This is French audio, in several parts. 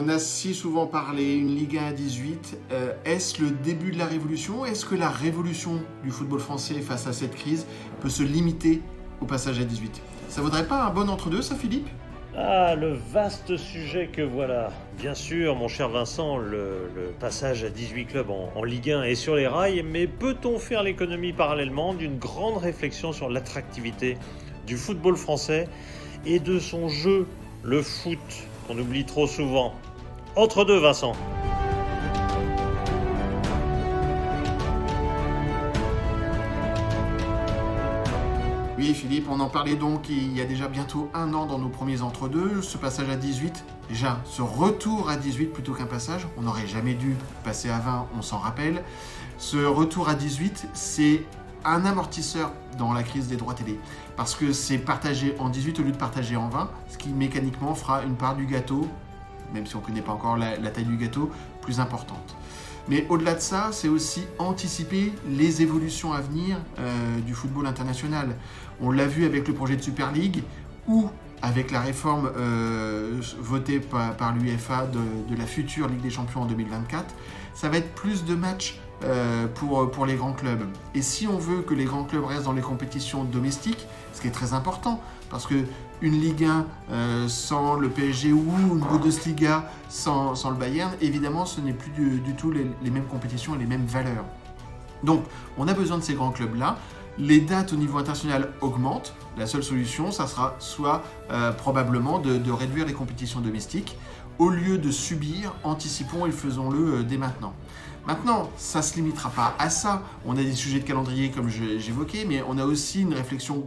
On a si souvent parlé, une Ligue 1 à 18, est-ce le début de la révolution? Est-ce que la révolution du football français face à cette crise peut se limiter au passage à 18? Ça vaudrait pas un bon entre-deux, ça, Philippe? Ah, le vaste sujet que voilà. Bien sûr, mon cher Vincent, le passage à 18 clubs en Ligue 1 est sur les rails, mais peut-on faire l'économie parallèlement d'une grande réflexion sur l'attractivité du football français et de son jeu, le foot, qu'on oublie trop souvent? Entre deux, Vincent. Oui, Philippe, on en parlait donc il y a déjà bientôt un an dans nos premiers entre-deux. Ce passage à 18, déjà, ce retour à 18 plutôt qu'un passage, on n'aurait jamais dû passer à 20, on s'en rappelle. Ce retour à 18, c'est un amortisseur dans la crise des droits télé. Parce que c'est partagé en 18 au lieu de partager en 20, ce qui mécaniquement fera une part du gâteau, même si on ne connaît pas encore la taille du gâteau, plus importante. Mais au-delà de ça, c'est aussi anticiper les évolutions à venir du football international. On l'a vu avec le projet de Super League ou avec la réforme votée par l'UEFA de la future Ligue des Champions en 2024. Ça va être plus de matchs pour les grands clubs. Et si on veut que les grands clubs restent dans les compétitions domestiques, ce qui est très important, parce que une Ligue 1 sans le PSG ou une Bundesliga sans le Bayern, évidemment, ce n'est plus du tout les mêmes compétitions et les mêmes valeurs. Donc, on a besoin de ces grands clubs-là. Les dates au niveau international augmentent. La seule solution, ça sera soit probablement de réduire les compétitions domestiques. Au lieu de subir, anticipons et faisons-le dès maintenant. Maintenant, ça ne se limitera pas à ça. On a des sujets de calendrier comme j'évoquais, mais on a aussi une réflexion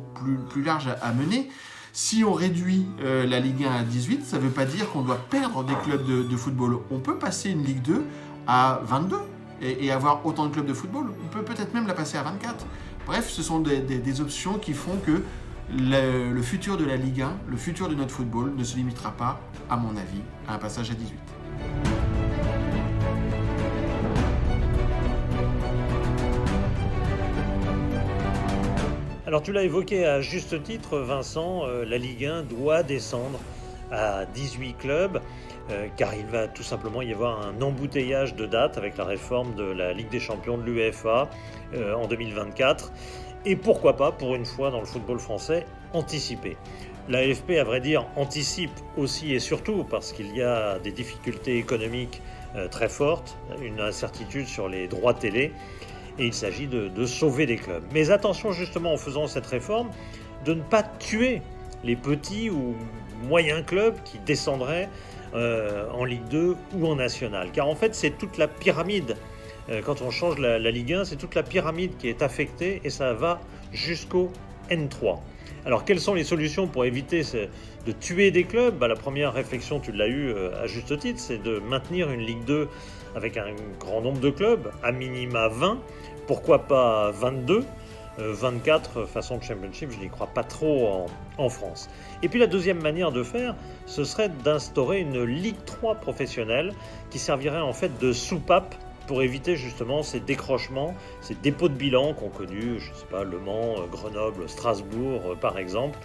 plus large à mener. Si on réduit la Ligue 1 à 18, ça ne veut pas dire qu'on doit perdre des clubs de football. On peut passer une Ligue 2 à 22 et avoir autant de clubs de football. On peut peut-être même la passer à 24. Bref, ce sont des options qui font que le futur de la Ligue 1, le futur de notre football ne se limitera pas, à mon avis, à un passage à 18. Alors tu l'as évoqué à juste titre, Vincent, la Ligue 1 doit descendre à 18 clubs, car il va tout simplement y avoir un embouteillage de dates avec la réforme de la Ligue des Champions de l'UEFA en 2024. Et pourquoi pas, pour une fois dans le football français, anticiper. La LFP, à vrai dire, anticipe aussi et surtout parce qu'il y a des difficultés économiques très fortes, une incertitude sur les droits télé, et il s'agit de sauver des clubs. Mais attention justement en faisant cette réforme, de ne pas tuer les petits ou moyens clubs qui descendraient en Ligue 2 ou en National. Car en fait, c'est toute la pyramide. Quand on change la Ligue 1, c'est toute la pyramide qui est affectée et ça va jusqu'au N3. Alors, quelles sont les solutions pour éviter de tuer des clubs? La première réflexion, tu l'as eue à juste titre, c'est de maintenir une Ligue 2 avec un grand nombre de clubs, à minima 20, pourquoi pas 22, 24 façon de Championship, je n'y crois pas trop en France. Et puis la deuxième manière de faire, ce serait d'instaurer une Ligue 3 professionnelle qui servirait en fait de soupape pour éviter justement ces décrochements, ces dépôts de bilan qu'ont connus, je ne sais pas, Le Mans, Grenoble, Strasbourg par exemple,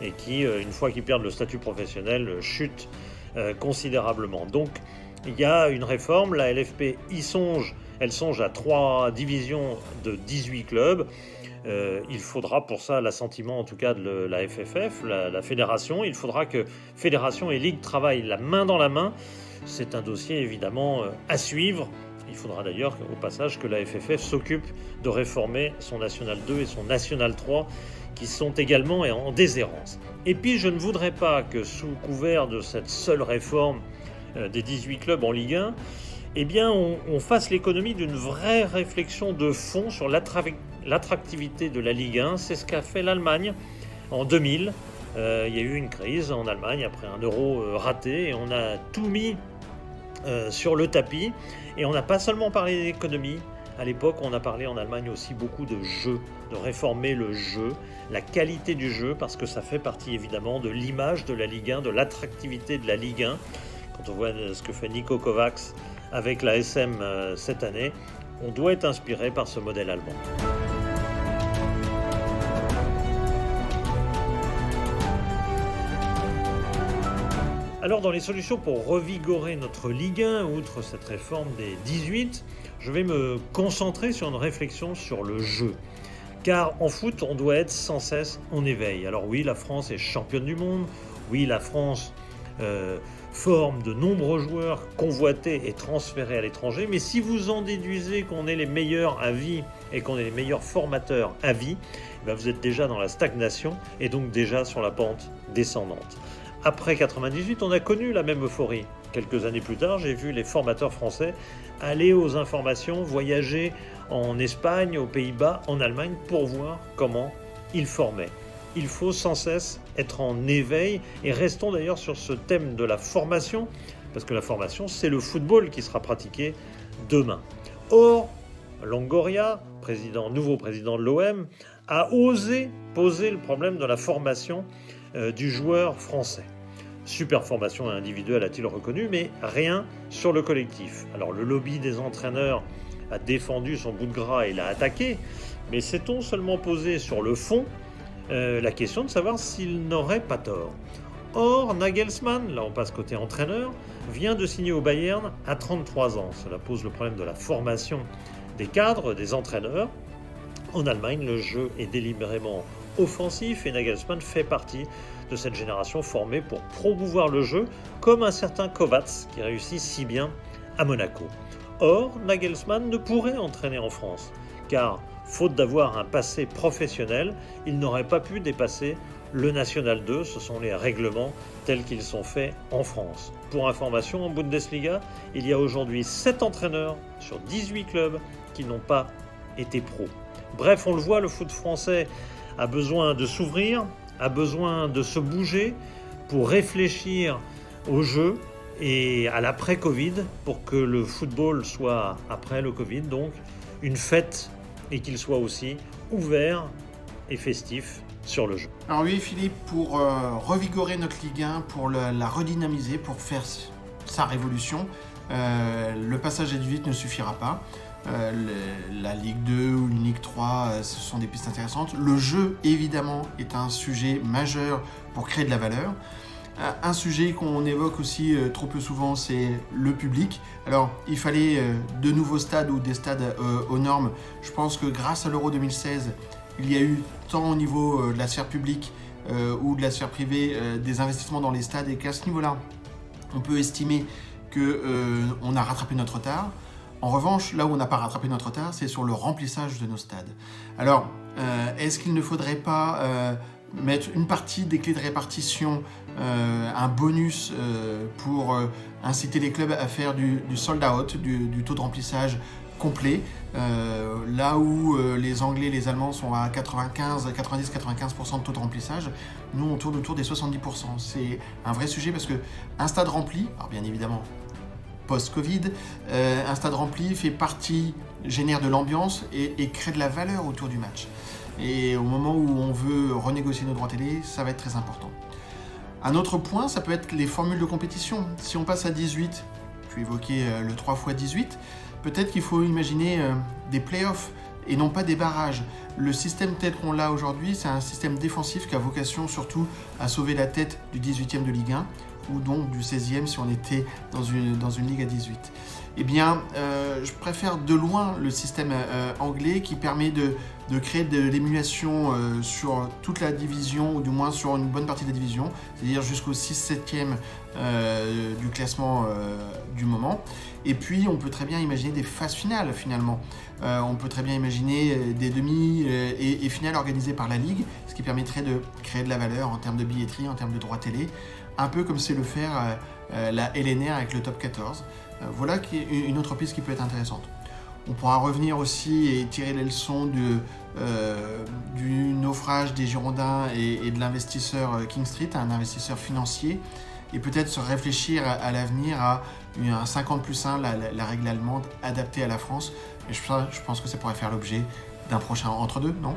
et qui, une fois qu'ils perdent le statut professionnel, chutent considérablement. Donc il y a une réforme, la LFP y songe, elle songe à 3 divisions de 18 clubs. Il faudra pour ça l'assentiment en tout cas de la FFF, la fédération. Il faudra que fédération et ligue travaillent la main dans la main. C'est un dossier évidemment à suivre. Il faudra d'ailleurs au passage que la FFF s'occupe de réformer son National 2 et son National 3 qui sont également en déshérence. Et puis je ne voudrais pas que sous couvert de cette seule réforme des 18 clubs en Ligue 1, eh bien on fasse l'économie d'une vraie réflexion de fond sur l'attractivité de la Ligue 1. C'est ce qu'a fait l'Allemagne en 2000. Il y a eu une crise en Allemagne après un euro raté et on a tout mis sur le tapis. Et on n'a pas seulement parlé d'économie. À l'époque, on a parlé en Allemagne aussi beaucoup de jeu, de réformer le jeu, la qualité du jeu, parce que ça fait partie évidemment de l'image de la Ligue 1, de l'attractivité de la Ligue 1. Quand on voit ce que fait Niko Kovacs avec la SM cette année, on doit être inspiré par ce modèle allemand. Alors dans les solutions pour revigorer notre Ligue 1, outre cette réforme des 18, je vais me concentrer sur une réflexion sur le jeu. Car en foot, on doit être sans cesse en éveil. Alors oui, la France est championne du monde, oui, la France forme de nombreux joueurs convoités et transférés à l'étranger, mais si vous en déduisez qu'on est les meilleurs à vie et qu'on est les meilleurs formateurs à vie, ben vous êtes déjà dans la stagnation et donc déjà sur la pente descendante. Après 98, on a connu la même euphorie. Quelques années plus tard, j'ai vu les formateurs français aller aux informations, voyager en Espagne, aux Pays-Bas, en Allemagne pour voir comment ils formaient. Il faut sans cesse être en éveil et restons d'ailleurs sur ce thème de la formation parce que la formation, c'est le football qui sera pratiqué demain. Or, Longoria, nouveau président de l'OM, a osé poser le problème de la formation du joueur français. Super formation individuelle a-t-il reconnu, mais rien sur le collectif. Alors le lobby des entraîneurs a défendu son bout de gras et l'a attaqué, mais s'est-on seulement posé sur le fond la question de savoir s'il n'aurait pas tort. Or, Nagelsmann, là on passe côté entraîneur, vient de signer au Bayern à 33 ans. Cela pose le problème de la formation des cadres, des entraîneurs. En Allemagne, le jeu est délibérément offensif et Nagelsmann fait partie de cette génération formée pour promouvoir le jeu, comme un certain Kovacs qui réussit si bien à Monaco. Or, Nagelsmann ne pourrait entraîner en France, car faute d'avoir un passé professionnel, il n'aurait pas pu dépasser le National 2, ce sont les règlements tels qu'ils sont faits en France. Pour information, en Bundesliga, il y a aujourd'hui 7 entraîneurs sur 18 clubs qui n'ont pas été pros. Bref, on le voit, le foot français a besoin de s'ouvrir, a besoin de se bouger pour réfléchir au jeu et à l'après-Covid, pour que le football soit, après le Covid, donc une fête et qu'il soit aussi ouvert et festif sur le jeu. Alors oui Philippe, pour revigorer notre Ligue 1, pour la redynamiser, pour faire sa révolution, le passage à 18 ne suffira pas. La Ligue 2 ou une Ligue 3, ce sont des pistes intéressantes. Le jeu, évidemment, est un sujet majeur pour créer de la valeur. Un sujet qu'on évoque aussi trop peu souvent, c'est le public. Alors, il fallait de nouveaux stades ou des stades aux normes. Je pense que grâce à l'Euro 2016, il y a eu tant au niveau de la sphère publique ou de la sphère privée des investissements dans les stades et qu'à ce niveau-là, on peut estimer qu'on a rattrapé notre retard. En revanche, là où on n'a pas rattrapé notre retard, c'est sur le remplissage de nos stades. Alors, est-ce qu'il ne faudrait pas mettre une partie des clés de répartition, un bonus pour inciter les clubs à faire du sold out, du taux de remplissage complet, là où les Anglais et les Allemands sont à 90-95% de taux de remplissage, nous on tourne autour des 70%. C'est un vrai sujet parce qu'un stade rempli, alors bien évidemment post-Covid, un stade rempli fait partie, génère de l'ambiance et crée de la valeur autour du match. Et au moment où on veut renégocier nos droits télé, ça va être très important. Un autre point, ça peut être les formules de compétition. Si on passe à 18, tu évoquais le 3x18, peut-être qu'il faut imaginer des playoffs et non pas des barrages. Le système tel qu'on l'a aujourd'hui, c'est un système défensif qui a vocation surtout à sauver la tête du 18e de Ligue 1 ou donc du 16e si on était dans une ligue à 18. Eh bien, je préfère de loin le système anglais qui permet de créer de l'émulation sur toute la division, ou du moins sur une bonne partie de la division, c'est-à-dire jusqu'au 6-7e du classement du moment. Et puis, on peut très bien imaginer des phases finales, finalement. On peut très bien imaginer des demi et finales organisées par la Ligue, ce qui permettrait de créer de la valeur en termes de billetterie, en termes de droits télé, un peu comme sait le faire la LNR avec le top 14. Voilà une autre piste qui peut être intéressante. On pourra revenir aussi et tirer les leçons du naufrage des Girondins et de l'investisseur King Street, un investisseur financier, et peut-être se réfléchir à l'avenir à un 50+1, la règle allemande adaptée à la France. Et je pense que ça pourrait faire l'objet d'un prochain entre-deux, non ?